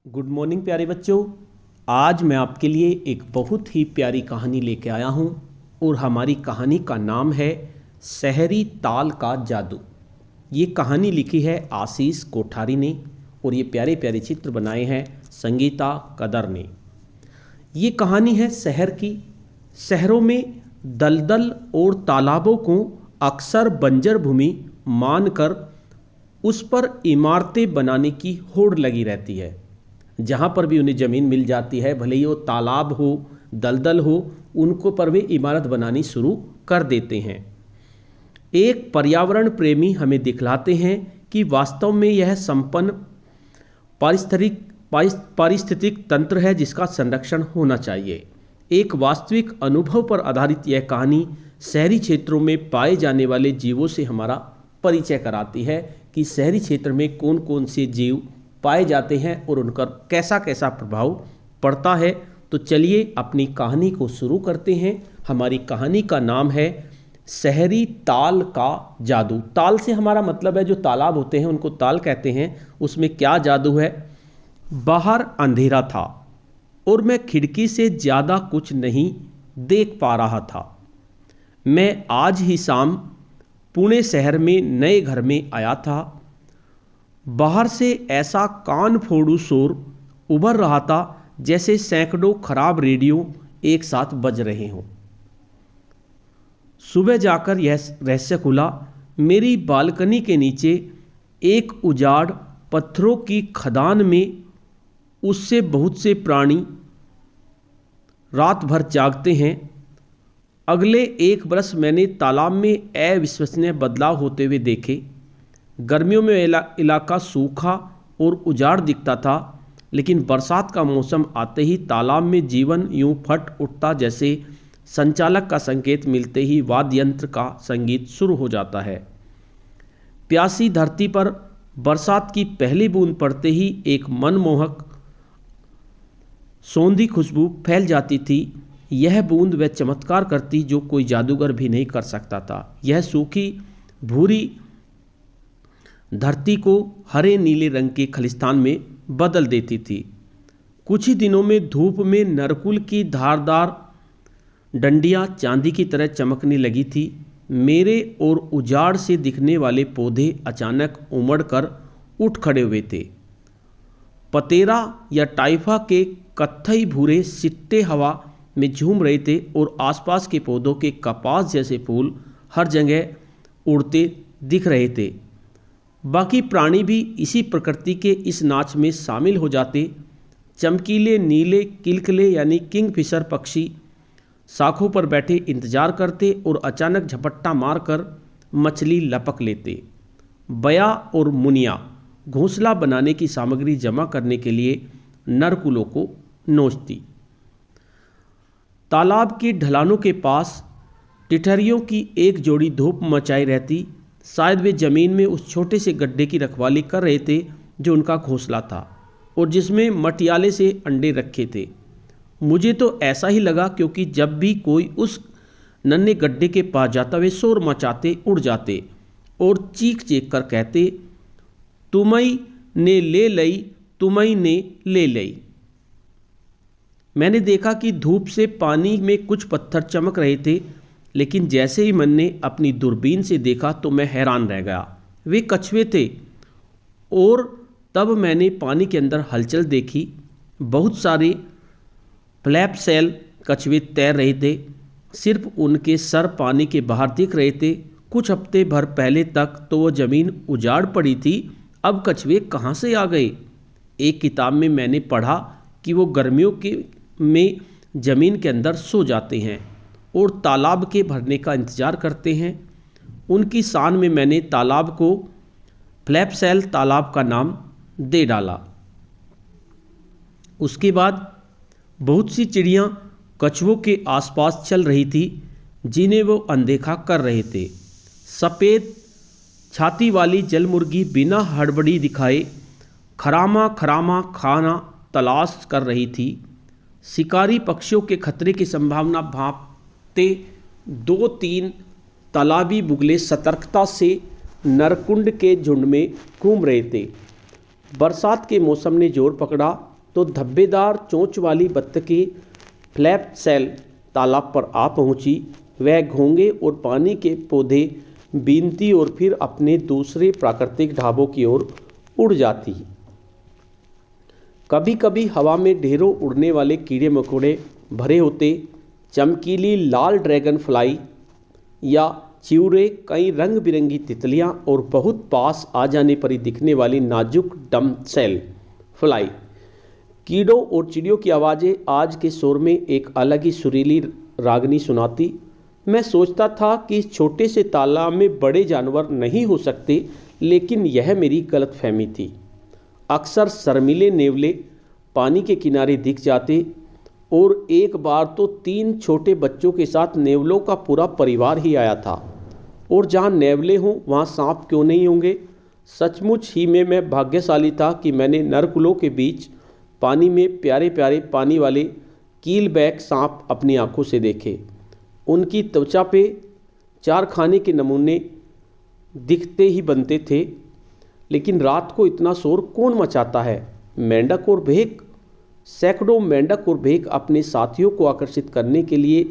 Good morning प्यारे बच्चों। आज मैं आपके लिए एक बहुत ही प्यारी कहानी लेके आया हूँ और हमारी कहानी का नाम है शहरी ताल का जादू। ये कहानी लिखी है आशीष कोठारी ने और ये प्यारे प्यारे चित्र बनाए हैं संगीता कदर ने। ये कहानी है शहर की। शहरों में दलदल और तालाबों को अक्सर बंजर भूमि मानकर उस पर इमारतें बनाने की होड़ लगी रहती है। जहाँ पर भी उन्हें ज़मीन मिल जाती है, भले ही वो तालाब हो, दलदल हो, उनको पर वे इमारत बनानी शुरू कर देते हैं। एक पर्यावरण प्रेमी हमें दिखलाते हैं कि वास्तव में यह संपन्न पारिस्थितिक तंत्र है जिसका संरक्षण होना चाहिए। एक वास्तविक अनुभव पर आधारित यह कहानी शहरी क्षेत्रों में पाए जाने वाले जीवों से हमारा परिचय कराती है कि शहरी क्षेत्र में कौन कौन से जीव पाए जाते हैं और उनका कैसा कैसा प्रभाव पड़ता है। तो चलिए अपनी कहानी को शुरू करते हैं। हमारी कहानी का नाम है शहरी ताल का जादू। ताल से हमारा मतलब है जो तालाब होते हैं उनको ताल कहते हैं। उसमें क्या जादू है। बाहर अंधेरा था और मैं खिड़की से ज़्यादा कुछ नहीं देख पा रहा था। मैं आज ही शाम पुणे शहर में नए घर में आया था। बाहर से ऐसा कान फोड़ू शोर उभर रहा था जैसे सैकड़ों खराब रेडियो एक साथ बज रहे हों। सुबह जाकर यह रहस्य खुला। मेरी बालकनी के नीचे एक उजाड़ पत्थरों की खदान में उससे बहुत से प्राणी रात भर जागते हैं। अगले एक बरस मैंने तालाब में अविश्वसनीय बदलाव होते हुए देखे। गर्मियों में इलाका सूखा और उजाड़ दिखता था, लेकिन बरसात का मौसम आते ही तालाब में जीवन यूं फट उठता जैसे संचालक का संकेत मिलते ही वाद्य यंत्र का संगीत शुरू हो जाता है। प्यासी धरती पर बरसात की पहली बूंद पड़ते ही एक मनमोहक सौंधी खुशबू फैल जाती थी। यह बूंद वह चमत्कार करती जो कोई जादूगर भी नहीं कर सकता था। यह सूखी भूरी धरती को हरे नीले रंग के खलिस्तान में बदल देती थी। कुछ ही दिनों में धूप में नरकुल की धारदार डंडियाँ चांदी की तरह चमकने लगी थी। मेरे और उजाड़ से दिखने वाले पौधे अचानक उमड़कर उठ खड़े हुए थे। पतेरा या टाइफा के कत्थई भूरे सिट्टे हवा में झूम रहे थे और आसपास के पौधों के कपास जैसे फूल हर जगह उड़ते दिख रहे थे। बाकी प्राणी भी इसी प्रकृति के इस नाच में शामिल हो जाते। चमकीले नीले किलकिले यानी किंगफिशर पक्षी शाखों पर बैठे इंतजार करते और अचानक झपट्टा मारकर मछली लपक लेते। बया और मुनिया घोंसला बनाने की सामग्री जमा करने के लिए नरकुलों को नोचती। तालाब की ढलानों के पास टिटरियों की एक जोड़ी धूप मचाई रहती। शायद वे ज़मीन में उस छोटे से गड्ढे की रखवाली कर रहे थे जो उनका घोंसला था और जिसमें मटियाले से अंडे रखे थे। मुझे तो ऐसा ही लगा, क्योंकि जब भी कोई उस नन्हे गड्ढे के पास जाता वे शोर मचाते, उड़ जाते और चीख चीख कर कहते, तुम्हें ने ले लई, तुम्हें ने ले लई। मैंने देखा कि धूप से पानी में कुछ पत्थर चमक रहे थे, लेकिन जैसे ही मैंने अपनी दूरबीन से देखा तो मैं हैरान रह गया। वे कछुए थे और तब मैंने पानी के अंदर हलचल देखी। बहुत सारे फ्लैप सेल कछुए तैर रहे थे। सिर्फ उनके सर पानी के बाहर दिख रहे थे। कुछ हफ्ते भर पहले तक तो वो ज़मीन उजाड़ पड़ी थी, अब कछुए कहाँ से आ गए। एक किताब में मैंने पढ़ा कि वो गर्मियों में ज़मीन के अंदर सो जाते हैं और तालाब के भरने का इंतज़ार करते हैं। उनकी शान में मैंने तालाब को फ्लैपसेल तालाब का नाम दे डाला। उसके बाद बहुत सी चिड़ियाँ कछुओं के आसपास चल रही थी जिन्हें वो अनदेखा कर रहे थे। सफ़ेद छाती वाली जलमुर्गी बिना हड़बड़ी दिखाए खरामा खरामा खाना तलाश कर रही थी। शिकारी पक्षियों के खतरे की संभावना भांपते 2-3 तालाबी बुगले सतर्कता से नरकुंड के झुंड में घूम रहे थे। बरसात के मौसम ने जोर पकड़ा तो धब्बेदार चोंच वाली बत्तखें फ्लैप सेल तालाब पर आ पहुंची। वह घोंगे और पानी के पौधे बीनती और फिर अपने दूसरे प्राकृतिक ढाबों की ओर उड़ जाती। कभी कभी हवा में ढेरों उड़ने वाले कीड़े मकोड़े भरे होते। चमकीली लाल ड्रैगन फ्लाई या चिउरे, कई रंग बिरंगी तितलियां और बहुत पास आ जाने पर ही दिखने वाली नाजुक डमसेल फ्लाई। कीड़ों और चिड़ियों की आवाज़ें आज के शोर में एक अलग ही सुरीली रागनी सुनाती। मैं सोचता था कि इस छोटे से तालाब में बड़े जानवर नहीं हो सकते, लेकिन यह मेरी गलतफहमी थी। अक्सर शर्मीले नेवले पानी के किनारे दिख जाते और एक बार तो 3 छोटे बच्चों के साथ नेवलों का पूरा परिवार ही आया था। और जहाँ नेवले हों वहाँ सांप क्यों नहीं होंगे। सचमुच ही में मैं भाग्यशाली था कि मैंने नरकुलों के बीच पानी में प्यारे प्यारे पानी वाले कीलबैक सांप अपनी आंखों से देखे। उनकी त्वचा पे 4 खाने के नमूने दिखते ही बनते थे। लेकिन रात को इतना शोर कौन मचाता है। मेंढक और भेक, सैकड़ों मेंढक और भेक अपने साथियों को आकर्षित करने के लिए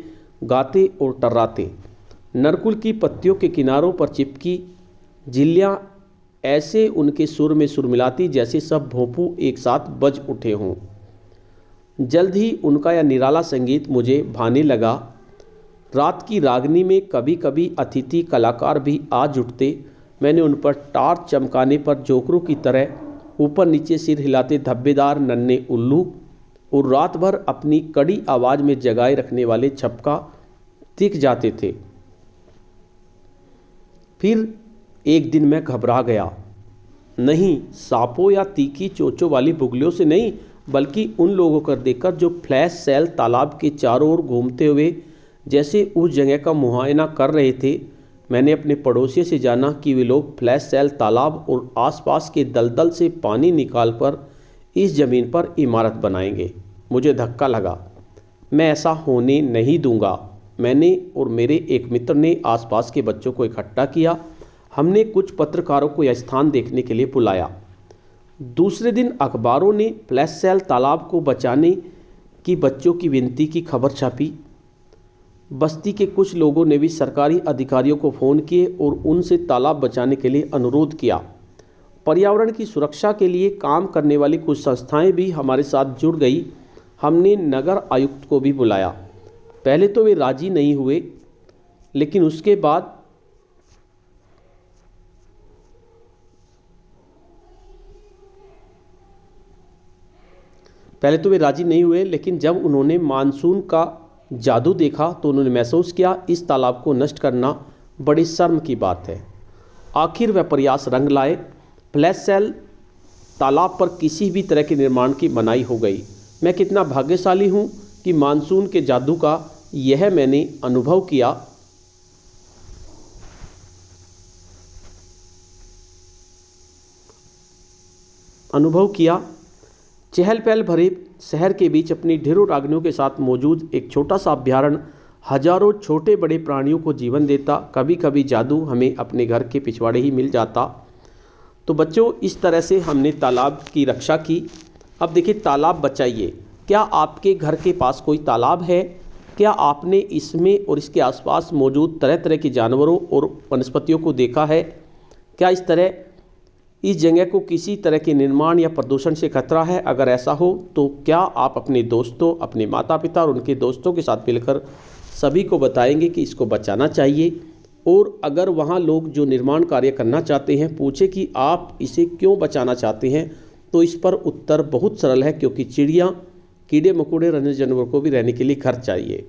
गाते और टर्राते। नरकुल की पत्तियों के किनारों पर चिपकी झिल्लियाँ ऐसे उनके सुर में सुर मिलाती जैसे सब भोंपू एक साथ बज उठे हों। जल्द ही उनका यह निराला संगीत मुझे भाने लगा। रात की रागनी में कभी कभी अतिथि कलाकार भी आ जुटते। मैंने उन पर टार्च चमकाने पर जोकरों की तरह ऊपर नीचे सिर हिलाते धब्बेदार नन्हे उल्लू और रात भर अपनी कड़ी आवाज़ में जगाए रखने वाले छपका दिख जाते थे। फिर एक दिन मैं घबरा गया। नहीं सांपों या तीखी चोंचों वाली बुगलियों से नहीं, बल्कि उन लोगों को देखकर जो फ्लैश सेल तालाब के चारों ओर घूमते हुए जैसे उस जगह का मुआयना कर रहे थे। मैंने अपने पड़ोसी से जाना कि वे लोग फ्लैश सेल तालाब और आसपास के दलदल से पानी निकाल कर इस ज़मीन पर इमारत बनाएंगे। मुझे धक्का लगा। मैं ऐसा होने नहीं दूंगा। मैंने और मेरे एक मित्र ने आसपास के बच्चों को इकट्ठा किया। हमने कुछ पत्रकारों को यह स्थान देखने के लिए बुलाया। दूसरे दिन अखबारों ने फ्लैश सेल तालाब को बचाने की बच्चों की विनती की खबर छापी। बस्ती के कुछ लोगों ने भी सरकारी अधिकारियों को फ़ोन किए और उनसे तालाब बचाने के लिए अनुरोध किया। पर्यावरण की सुरक्षा के लिए काम करने वाली कुछ संस्थाएं भी हमारे साथ जुड़ गई। हमने नगर आयुक्त को भी बुलाया। पहले तो वे राजी नहीं हुए, लेकिन उसके बाद जब उन्होंने मानसून का जादू देखा तो उन्होंने महसूस किया इस तालाब को नष्ट करना बड़ी शर्म की बात है। आखिर वह प्रयास रंग लाए। फ्लैश सेल तालाब पर किसी भी तरह के निर्माण की मनाही हो गई। मैं कितना भाग्यशाली हूँ कि मानसून के जादू का यह मैंने अनुभव किया। चहल पहल भरे शहर के बीच अपनी ढेरों रागनियों के साथ मौजूद एक छोटा सा अभ्यारण्य हजारों छोटे बड़े प्राणियों को जीवन देता। कभी कभी जादू हमें अपने घर के पिछवाड़े ही मिल जाता। तो बच्चों, इस तरह से हमने तालाब की रक्षा की। अब देखिए, तालाब बचाइए। क्या आपके घर के पास कोई तालाब है? क्या आपने इसमें और इसके आसपास मौजूद तरह तरह के जानवरों और वनस्पतियों को देखा है? क्या इस जगह को किसी तरह के निर्माण या प्रदूषण से खतरा है? अगर ऐसा हो तो क्या आप अपने दोस्तों, अपने माता पिता और उनके दोस्तों के साथ मिलकर सभी को बताएंगे कि इसको बचाना चाहिए? और अगर वहाँ लोग जो निर्माण कार्य करना चाहते हैं पूछे कि आप इसे क्यों बचाना चाहते हैं, तो इस पर उत्तर बहुत सरल है, क्योंकि चिड़ियाँ, कीड़े मकोड़े, अन्य जानवरों को भी रहने के लिए घर चाहिए।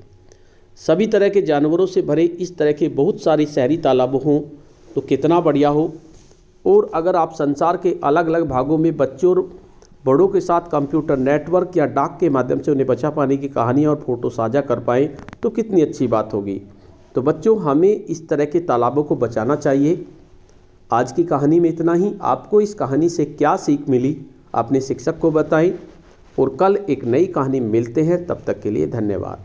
सभी तरह के जानवरों से भरे इस तरह के बहुत सारी शहरी तालाब हों तो कितना बढ़िया हो। और अगर आप संसार के अलग अलग भागों में बच्चों और बड़ों के साथ कंप्यूटर नेटवर्क या डाक के माध्यम से उन्हें बचा पाने की कहानियाँ और फोटो साझा कर पाएँ तो कितनी अच्छी बात होगी। तो बच्चों, हमें इस तरह के तालाबों को बचाना चाहिए। आज की कहानी में इतना ही। आपको इस कहानी से क्या सीख मिली अपने शिक्षक को बताएं और कल एक नई कहानी मिलते हैं। तब तक के लिए धन्यवाद।